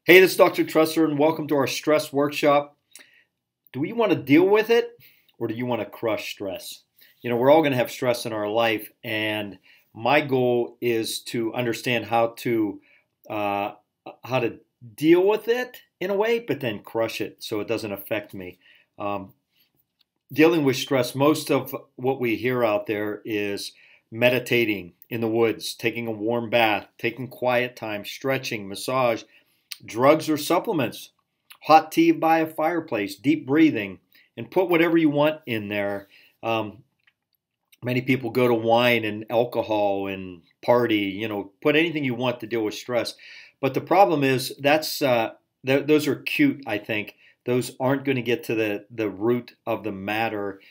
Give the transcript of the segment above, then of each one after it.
Hey, this is Dr. Trusser, and welcome to our stress workshop. Do you want to deal with it, or do you want to crush stress? We're all going to have stress in our life, and my goal is to understand uh, how to deal with it in a way, but then crush it so it doesn't affect me. Um, Dealing with stress, most of what we hear out there is meditating in the woods, taking a warm bath, taking quiet time, stretching, massage, drugs or supplements, hot tea by a fireplace, deep breathing, and put whatever you want in there. Um, Many people go to wine and alcohol and party, put anything you want to deal with stress. But the problem is those are cute, I think. Those aren't going to get to the root of the matter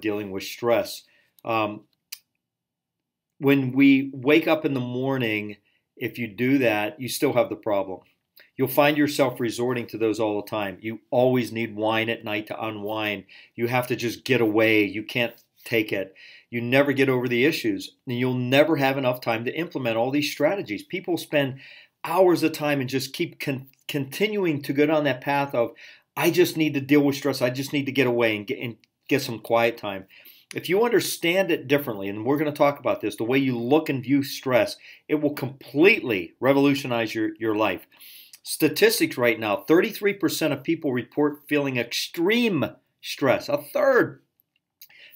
dealing with stress. Um, when we wake up in the morning, if you do that, you still have the problem. You'll find yourself resorting to those all the time. You always need wine at night to unwind. You have to just get away. You can't take it. You never get over the issues, and you'll never have enough time to implement all these strategies. People spend hours of time and just keep continuing to go down that path of, I just need to deal with stress. I just need to get away and get some quiet time. If you understand it differently, and we're going to talk about this, the way you look and view stress, it will completely revolutionize your life. Statistics right now, 33% of people report feeling extreme stress. A third.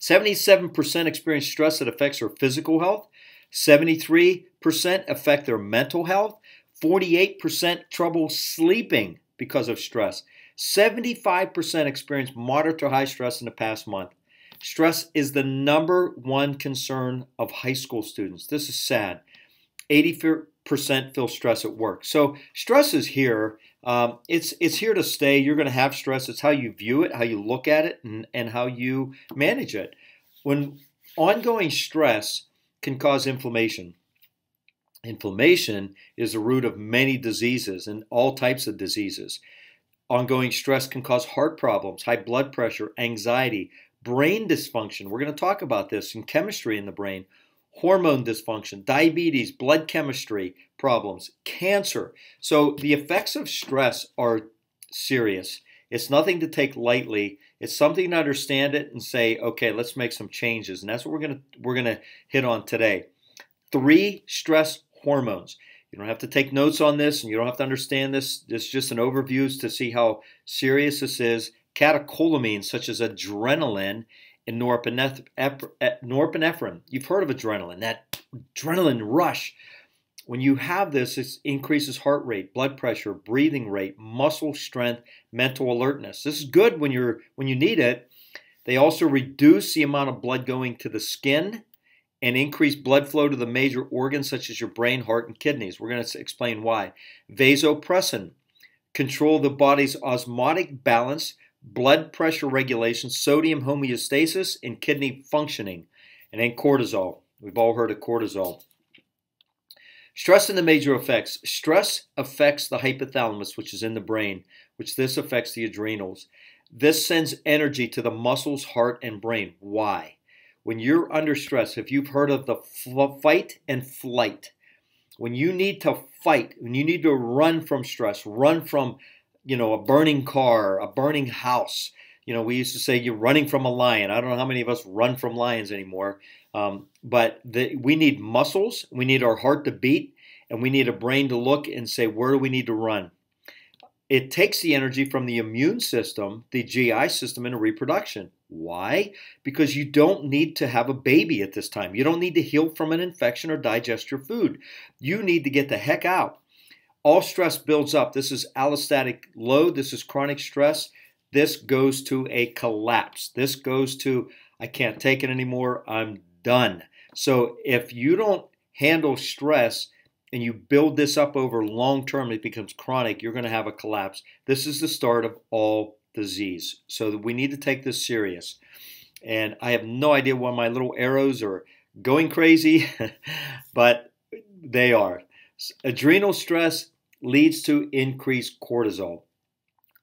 77% experience stress that affects their physical health. 73% affect their mental health. 48% trouble sleeping because of stress. 75% experience moderate to high stress in the past month. Stress is the number one concern of high school students. This is sad. 80% feel stress at work. So stress is here. It's here to stay. You're going to have stress. It's how you view it, how you look at it, and how you manage it. When ongoing stress can cause inflammation. Inflammation is the root of many diseases and all types of diseases. Ongoing stress can cause heart problems, high blood pressure, anxiety, brain dysfunction. We're going to talk about this in chemistry in the brain. Hormone dysfunction, diabetes, blood chemistry problems, cancer. So the effects of stress are serious. It's nothing to take lightly. It's something to understand it and say, okay, let's make some changes. And that's what we're gonna hit on today. 3 stress hormones. You don't have to take notes on this, and you don't have to understand this. It's just an overview to see how serious this is. Catecholamines such as adrenaline and norepinephrine. You've heard of adrenaline, that adrenaline rush. When you have this, it increases heart rate, blood pressure, breathing rate, muscle strength, mental alertness. This is good when you need it. They also reduce the amount of blood going to the skin and increase blood flow to the major organs such as your brain, heart, and kidneys. We're going to explain why. Vasopressin, control the body's osmotic balance, blood pressure regulation, sodium homeostasis, and kidney functioning. And then cortisol. We've all heard of cortisol. Stress and the major effects. Stress affects the hypothalamus, which is in the brain, which this affects the adrenals. This sends energy to the muscles, heart, and brain. Why? When you're under stress, if you've heard of the fight and flight, when you need to fight, when you need to run from stress, run from a burning car, a burning house. We used to say you're running from a lion. I don't know how many of us run from lions anymore. But we need muscles, we need our heart to beat, and we need a brain to look and say, where do we need to run? It takes the energy from the immune system, the GI system, into reproduction. Why? Because you don't need to have a baby at this time. You don't need to heal from an infection or digest your food. You need to get the heck out. All stress builds up. This is allostatic load. This is chronic stress. This goes to a collapse. This goes to, I can't take it anymore. I'm done. So if you don't handle stress and you build this up over long term, it becomes chronic, you're going to have a collapse. This is the start of all disease. So we need to take this serious. And I have no idea why my little arrows are going crazy, but they are. Adrenal stress leads to increased cortisol.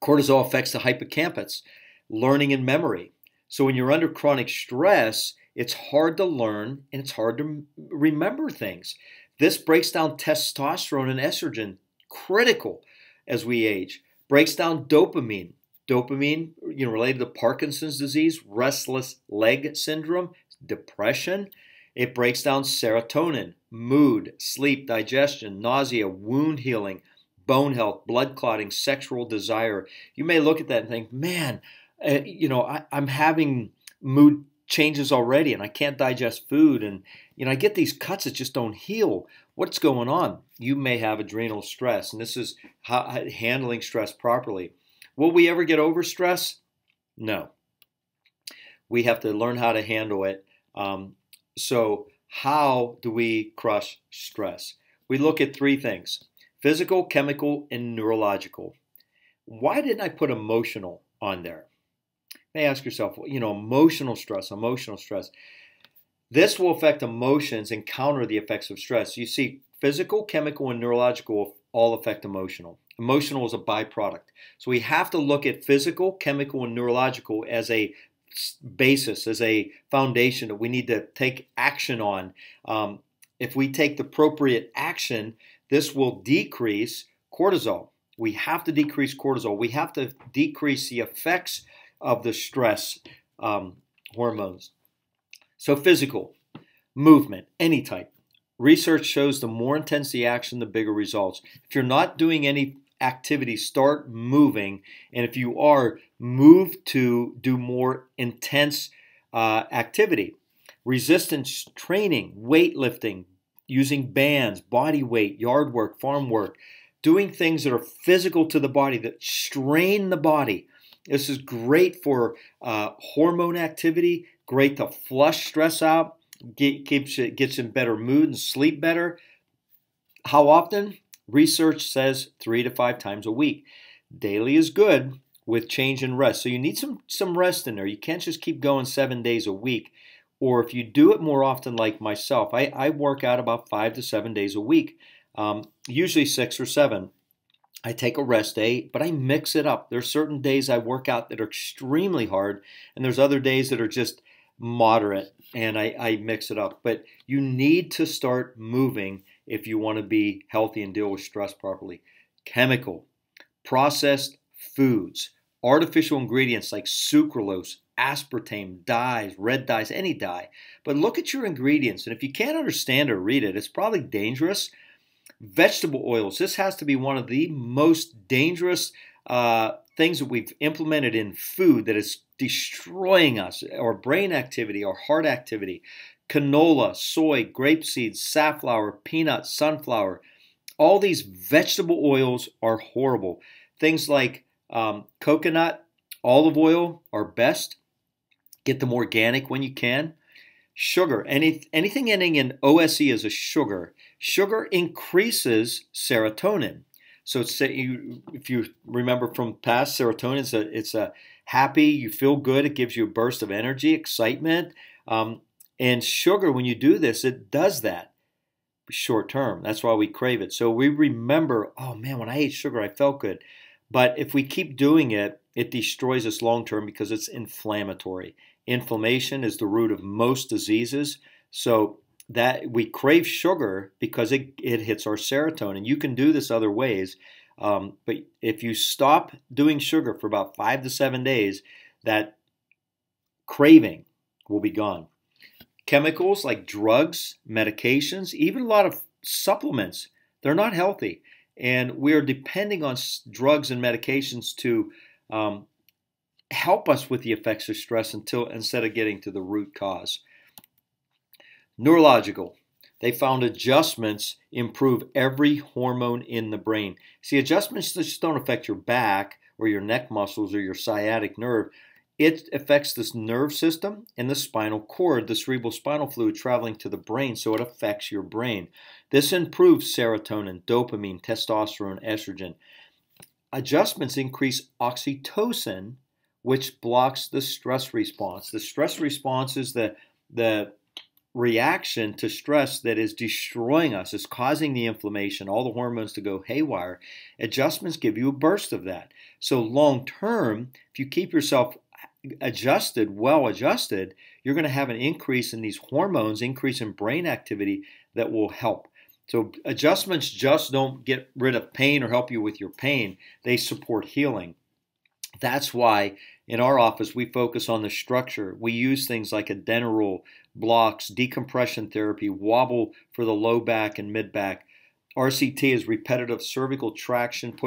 Cortisol affects the hippocampus, learning and memory. So when you're under chronic stress, it's hard to learn and it's hard to remember things. This breaks down testosterone and estrogen, critical. as we age. Breaks down dopamine. Dopamine, related to Parkinson's disease, restless leg syndrome, depression. It breaks down serotonin, mood, sleep, digestion, nausea, wound healing, bone health, blood clotting, sexual desire. You may look at that and think, man, I'm having mood changes already and I can't digest food and I get these cuts that just don't heal. What's going on? You may have adrenal stress, and this is handling stress properly. Will we ever get over stress? No. We have to learn how to handle it. So how do we crush stress? We look at three things: physical, chemical, and neurological. Why didn't I put emotional on there? You may ask yourself, emotional stress. This will affect emotions and counter the effects of stress. You see, physical, chemical, and neurological all affect emotional. Emotional is a byproduct. So we have to look at physical, chemical, and neurological as a basis, as a foundation that we need to take action on. If we take the appropriate action, this will decrease cortisol. We have to decrease cortisol. We have to decrease the effects of the stress hormones. So physical, movement, any type. Research shows the more intense the action, the bigger results. If you're not doing any activity, start moving. And if you are, move to do more intense activity. Resistance training, weightlifting, using bands, body weight, yard work, farm work, doing things that are physical to the body, that strain the body. This is great for hormone activity, great to flush stress out, gets you in better mood and sleep better. How often? Research says 3 to 5 times a week. Daily is good with change and rest. So you need some rest in there. You can't just keep going 7 days a week. Or if you do it more often like myself, I work out about 5 to 7 days a week, usually 6 or 7. I take a rest day, but I mix it up. There's certain days I work out that are extremely hard, and there's other days that are just moderate, and I mix it up. But you need to start moving if you want to be healthy and deal with stress properly. Chemical, processed foods, artificial ingredients like sucralose, aspartame, dyes, red dyes, any dye. But look at your ingredients, and if you can't understand or read it, it's probably dangerous. Vegetable oils. This has to be one of the most dangerous things that we've implemented in food that is destroying us, our brain activity, our heart activity. Canola, soy, grapeseed, safflower, peanut, sunflower. All these vegetable oils are horrible. Things like coconut, olive oil are best. Get them organic when you can. Sugar, anything ending in OSE is a sugar. Sugar increases serotonin. So if you remember from past, serotonin, it's a happy, you feel good, it gives you a burst of energy, excitement. And sugar, when you do this, it does that short term. That's why we crave it. So we remember, oh man, when I ate sugar, I felt good. But if we keep doing it, it destroys us long term because it's inflammatory. Inflammation is the root of most diseases. So that we crave sugar because it hits our serotonin. You can do this other ways. But if you stop doing sugar for about 5 to 7 days, that craving will be gone. Chemicals like drugs, medications, even a lot of supplements, they're not healthy. And we are depending on drugs and medications to help us with the effects of stress instead of getting to the root cause. Neurological. They found adjustments improve every hormone in the brain. See, adjustments just don't affect your back or your neck muscles or your sciatic nerve. It affects this nerve system and the spinal cord, the cerebral spinal fluid traveling to the brain, so it affects your brain. This improves serotonin, dopamine, testosterone, estrogen. Adjustments increase oxytocin, which blocks the stress response. The stress response is the reaction to stress that is destroying us. It's causing the inflammation, all the hormones to go haywire. Adjustments give you a burst of that. So long term, if you keep yourself adjusted, well adjusted, you're going to have an increase in these hormones, increase in brain activity that will help. So adjustments just don't get rid of pain or help you with your pain. They support healing. That's why in our office we focus on the structure. We use things like adenoidal blocks, decompression therapy, wobble for the low back and mid back. RCT is repetitive cervical traction,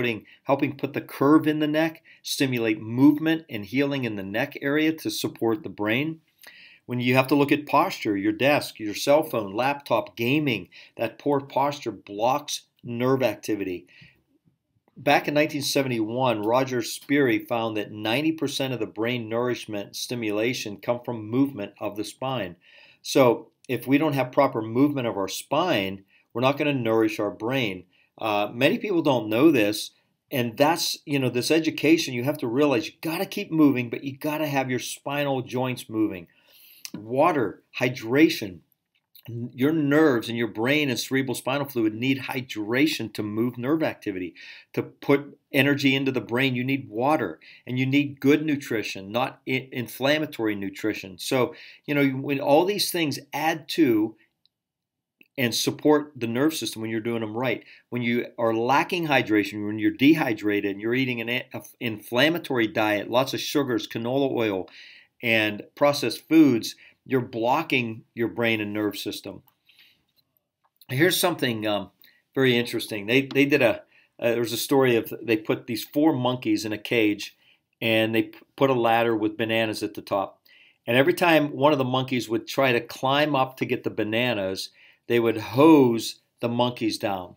helping put the curve in the neck, stimulate movement and healing in the neck area to support the brain. When you have to look at posture, your desk, your cell phone, laptop, gaming, that poor posture blocks nerve activity. Back in 1971, Roger Sperry found that 90% of the brain nourishment and stimulation come from movement of the spine. So if we don't have proper movement of our spine, we're not going to nourish our brain. Many people don't know this, and that's, this education, you have to realize you got to keep moving, but you got to have your spinal joints moving. Water, hydration. Your nerves and your brain and cerebral spinal fluid need hydration to move nerve activity. To put energy into the brain, you need water, and you need good nutrition, not inflammatory nutrition. So, when all these things add to and support the nerve system when you're doing them right. When you are lacking hydration, when you're dehydrated and you're eating an inflammatory diet, lots of sugars, canola oil, and processed foods, you're blocking your brain and nerve system. Here's something very interesting. They did there was a story of they put these 4 monkeys in a cage, and they put a ladder with bananas at the top. And every time one of the monkeys would try to climb up to get the bananas, they would hose the monkeys down,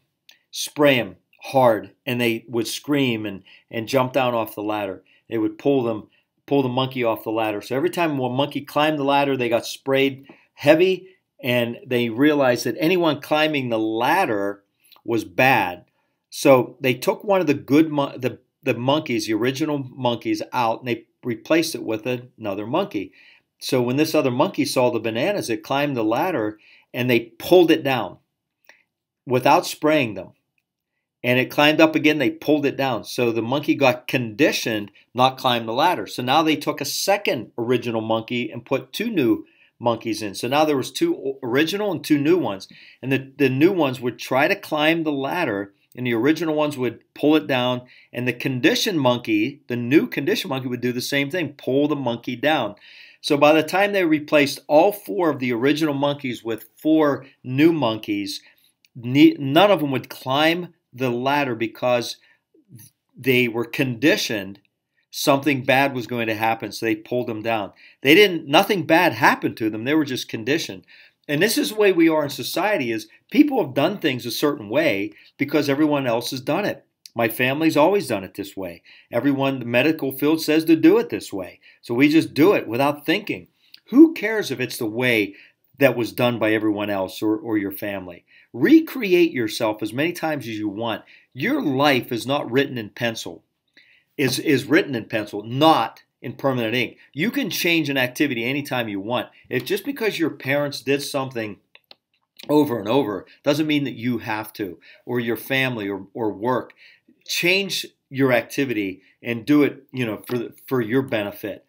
spray them hard, and they would scream and jump down off the ladder. They would pull the monkey off the ladder. So every time one monkey climbed the ladder, they got sprayed heavy, and they realized that anyone climbing the ladder was bad. So they took one of the monkeys, the original monkeys, out, and they replaced it with another monkey. So when this other monkey saw the bananas, it climbed the ladder, and they pulled it down without spraying them. And it climbed up again, they pulled it down. So the monkey got conditioned not climb the ladder. So now they took a second original monkey and put 2 new monkeys in. So now there was 2 original and 2 new ones. And the new ones would try to climb the ladder, and the original ones would pull it down. And the new conditioned monkey would do the same thing, pull the monkey down. So by the time they replaced all 4 of the original monkeys with 4 new monkeys, none of them would climb the ladder because they were conditioned something bad was going to happen, so they pulled them down. Nothing bad happened to them. They were just conditioned. And this is the way we are in society, is people have done things a certain way because everyone else has done it. My family's always done it this way. Everyone in the medical field says to do it this way. So we just do it without thinking. Who cares if it's the way that was done by everyone else or your family? Recreate yourself as many times as you want. Your life is not written in pencil. Is written in pencil, not in permanent ink. You can change an activity anytime you want. If just because your parents did something over and over doesn't mean that you have to, or your family or work. Change your activity and do it, for your benefit.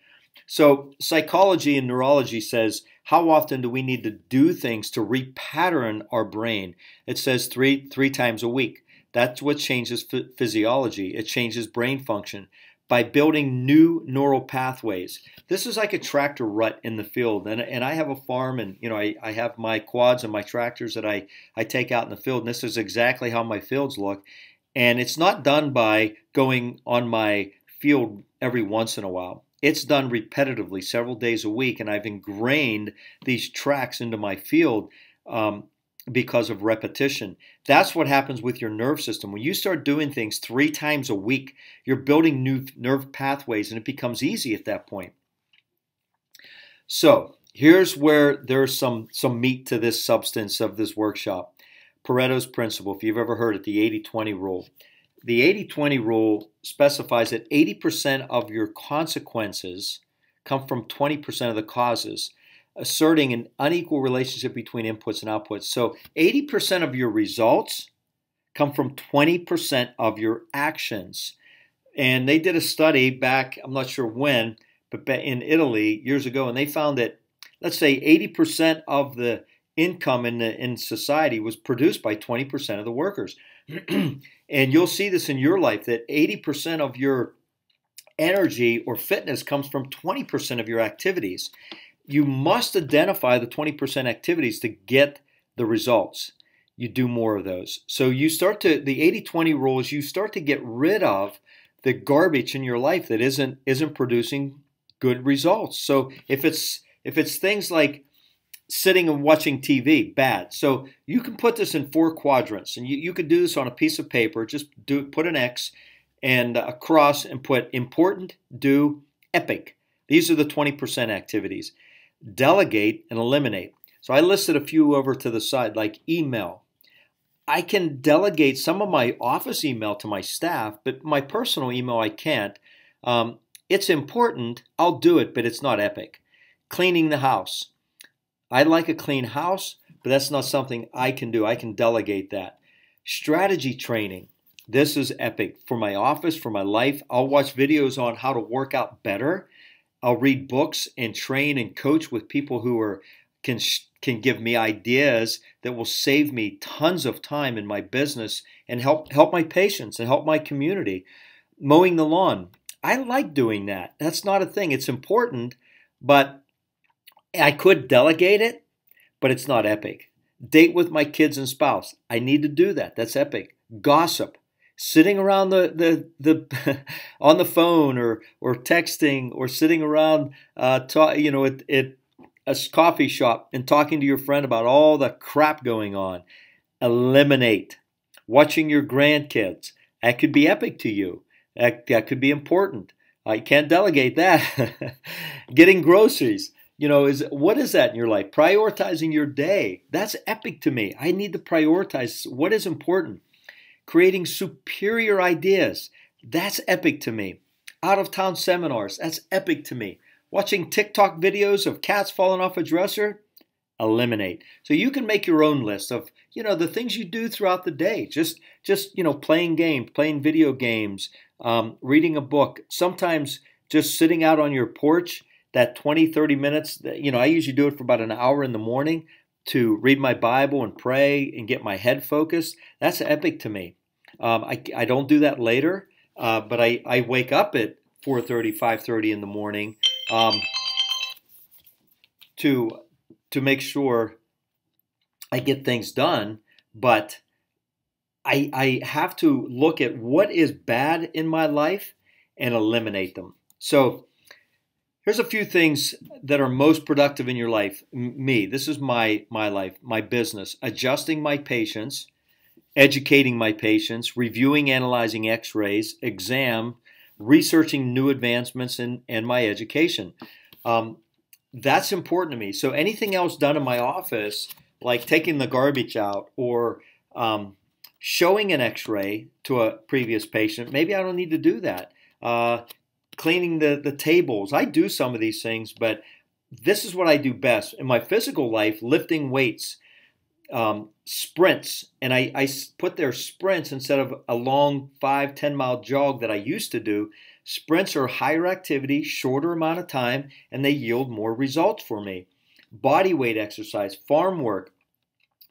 So psychology and neurology says, how often do we need to do things to repattern our brain? It says three times a week. That's what changes physiology. It changes brain function by building new neural pathways. This is like a tractor rut in the field. And I have a farm, and I have my quads and my tractors that I take out in the field. And this is exactly how my fields look. And it's not done by going on my field every once in a while. It's done repetitively, several days a week, and I've ingrained these tracks into my field because of repetition. That's what happens with your nerve system. When you start doing things 3 times a week, you're building new nerve pathways, and it becomes easy at that point. So here's where there's some meat to this substance of this workshop. Pareto's principle, if you've ever heard it, the 80-20 rule. The 80-20 rule specifies that 80% of your consequences come from 20% of the causes, asserting an unequal relationship between inputs and outputs. So 80% of your results come from 20% of your actions. And they did a study back, I'm not sure when, but in Italy years ago, and they found that, let's say 80% of the income in society was produced by 20% of the workers. And you'll see this in your life, that 80% of your energy or fitness comes from 20% of your activities. You must identify the 20% activities to get the results. You do more of those. So you start to, the 80-20 rule is you start to get rid of the garbage in your life that isn't producing good results. So if it's things like sitting and watching TV, bad. So you can put this in 4 quadrants, and you could do this on a piece of paper. Just put an X and a cross and put important, do, epic. These are the 20% activities. Delegate and eliminate. So I listed a few over to the side, like email. I can delegate some of my office email to my staff, but my personal email I can't. It's important, I'll do it, but it's not epic. Cleaning the house. I like a clean house, but that's not something I can do. I can delegate that. Strategy training. This is epic. For my office, for my life, I'll watch videos on how to work out better. I'll read books and train and coach with people who can give me ideas that will save me tons of time in my business and help my patients and help my community. Mowing the lawn. I like doing that. That's not a thing. It's important, but I could delegate it, but it's not epic. Date with my kids and spouse. I need to do that. That's epic. Gossip. Sitting around the on the phone or texting or sitting around at a coffee shop and talking to your friend about all the crap going on. Eliminate. Watching your grandkids. That could be epic to you. That could be important. I can't delegate that. Getting groceries. What is that in your life? Prioritizing your day. That's epic to me. I need to prioritize what is important. Creating superior ideas. That's epic to me. Out-of-town seminars. That's epic to me. Watching TikTok videos of cats falling off a dresser. Eliminate. So you can make your own list of, the things you do throughout the day. Just playing games, playing video games, reading a book. Sometimes just sitting out on your porch, that 20, 30 minutes, I usually do it for about an hour in the morning to read my Bible and pray and get my head focused. That's epic to me. I don't do that later, but I wake up at 4:30, 5:30 in the morning to make sure I get things done. But I have to look at what is bad in my life and eliminate them. So here's a few things that are most productive in your life. This is my life, my business. Adjusting my patients, educating my patients, reviewing, analyzing x-rays, exam, researching new advancements in my education. That's important to me. So anything else done in my office, like taking the garbage out or showing an x-ray to a previous patient, maybe I don't need to do that. Cleaning the tables. I do some of these things, but this is what I do best. In my physical life, lifting weights, sprints, and I put their sprints instead of a long 5-10 mile jog that I used to do. Sprints are higher activity, shorter amount of time, and they yield more results for me. Body weight exercise, farm work,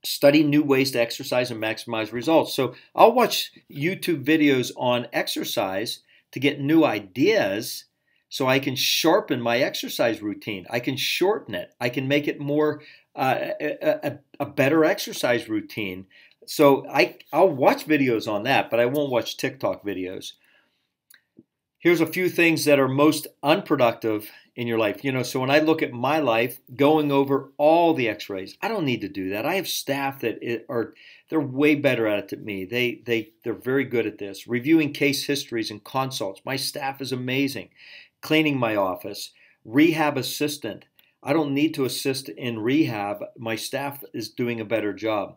study new ways to exercise and maximize results. So I'll watch YouTube videos on exercise to get new ideas so I can sharpen my exercise routine. I can shorten it. I can make it more a better exercise routine. So I'll watch videos on that, but I won't watch TikTok videos. Here's a few things that are most unproductive in your life. So when I look at my life, going over all the x-rays, I don't need to do that. I have staff that they're way better at it than me. They're very good at this. Reviewing case histories and consults. My staff is amazing. Cleaning my office. Rehab assistant. I don't need to assist in rehab. My staff is doing a better job.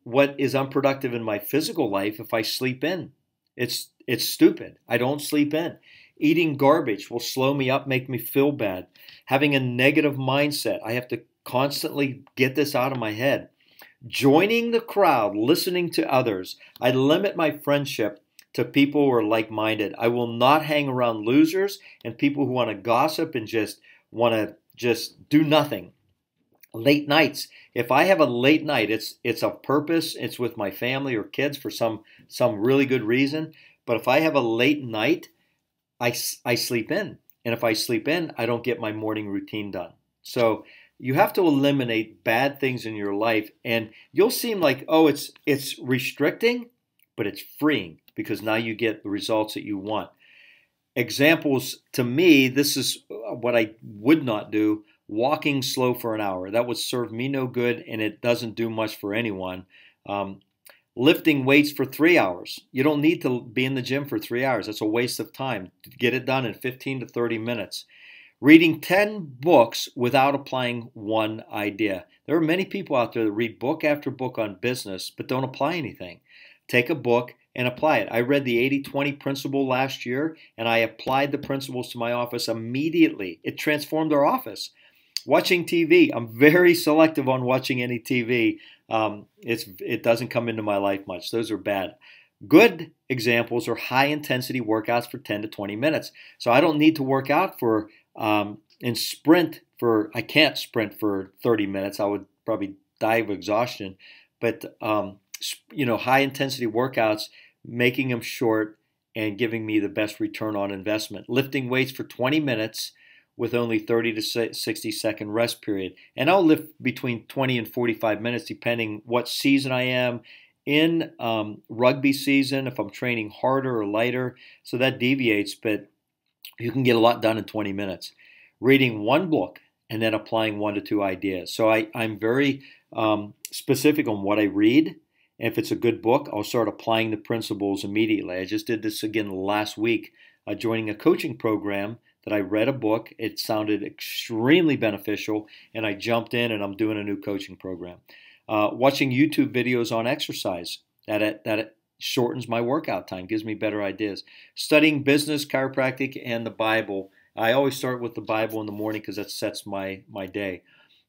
What is unproductive in my physical life if I sleep in? It's stupid. I don't sleep in. Eating garbage will slow me up, make me feel bad. Having a negative mindset. I have to constantly get this out of my head. Joining the crowd, listening to others. I limit my friendship to people who are like-minded. I will not hang around losers and people who want to gossip and just want to do nothing. Late nights. If I have a late night, it's a purpose. It's with my family or kids for some really good reason. But if I have a late night, I sleep in. And if I sleep in, I don't get my morning routine done. So you have to eliminate bad things in your life. And you'll seem like, oh, it's restricting, but it's freeing because now you get the results that you want. Examples to me, this is what I would not do. Walking slow for an hour. That would serve me no good, and it doesn't do much for anyone. Um, Lifting weights for 3 hours. You don't need to be in the gym for 3 hours. That's a waste of time. Get it done in 15 to 30 minutes. Reading 10 books without applying one idea. There are many people out there that read book after book on business but don't apply anything. Take a book and apply it. I read the 80-20 principle last year, and I applied the principles to my office immediately. It transformed our office. Watching TV. I'm very selective on watching any TV. It doesn't come into my life much. Those are bad. Good examples are high intensity workouts for 10 to 20 minutes. So I don't need to work out and sprint for, I can't sprint for 30 minutes. I would probably die of exhaustion. But, high intensity workouts, making them short and giving me the best return on investment. Lifting weights for 20 minutes with only 30 to 60 second rest period. And I'll lift between 20 and 45 minutes depending what season I am. In rugby season, if I'm training harder or lighter, so that deviates, but you can get a lot done in 20 minutes. Reading one book and then applying 1 to 2 ideas. So I'm very specific on what I read. And if it's a good book, I'll start applying the principles immediately. I just did this again last week, joining a coaching program that I read a book. It sounded extremely beneficial, and I jumped in and I'm doing a new coaching program. Watching YouTube videos on exercise, that shortens my workout time, gives me better ideas. Studying business, chiropractic, and the Bible. I always start with the Bible in the morning because that sets my day.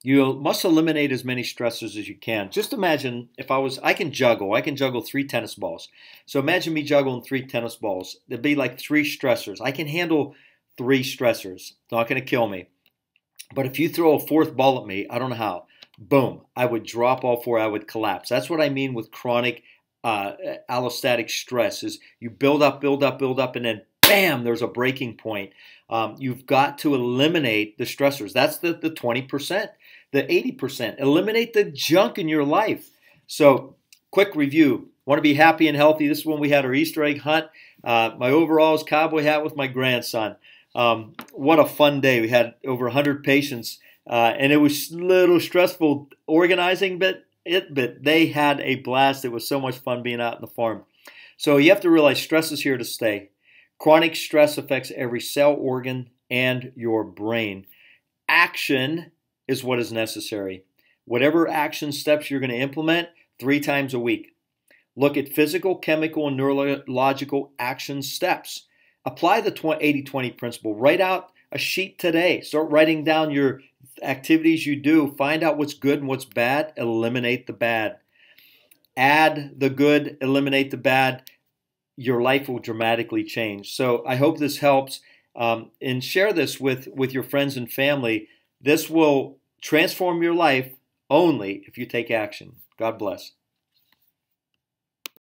You must eliminate as many stressors as you can. Just imagine I can juggle 3 tennis balls. So imagine me juggling 3 tennis balls. There'd be like 3 stressors. I can handle 3 stressors. It's not going to kill me. But if you throw a 4th ball at me, I don't know how. Boom, I would drop all 4. I would collapse. That's what I mean with chronic allostatic stress is you build up, and then bam, there's a breaking point. You've got to eliminate the stressors. That's the 20%, the 80%. Eliminate the junk in your life. So quick review. Want to be happy and healthy. This is when we had our Easter egg hunt. My overalls, cowboy hat with my grandson. What a fun day. We had over 100 patients, and it was a little stressful organizing, but they had a blast. It was so much fun being out in the farm. So you have to realize stress is here to stay. Chronic stress affects every cell, organ, and your brain. Action is what is necessary. Whatever action steps you're going to implement 3 times a week. Look at physical, chemical, and neurological action steps. Apply the 80-20 principle. Write out a sheet today. Start writing down your activities you do. Find out what's good and what's bad. Eliminate the bad. Add the good, eliminate the bad. Your life will dramatically change. So I hope this helps. And share this with your friends and family. This will transform your life only if you take action. God bless.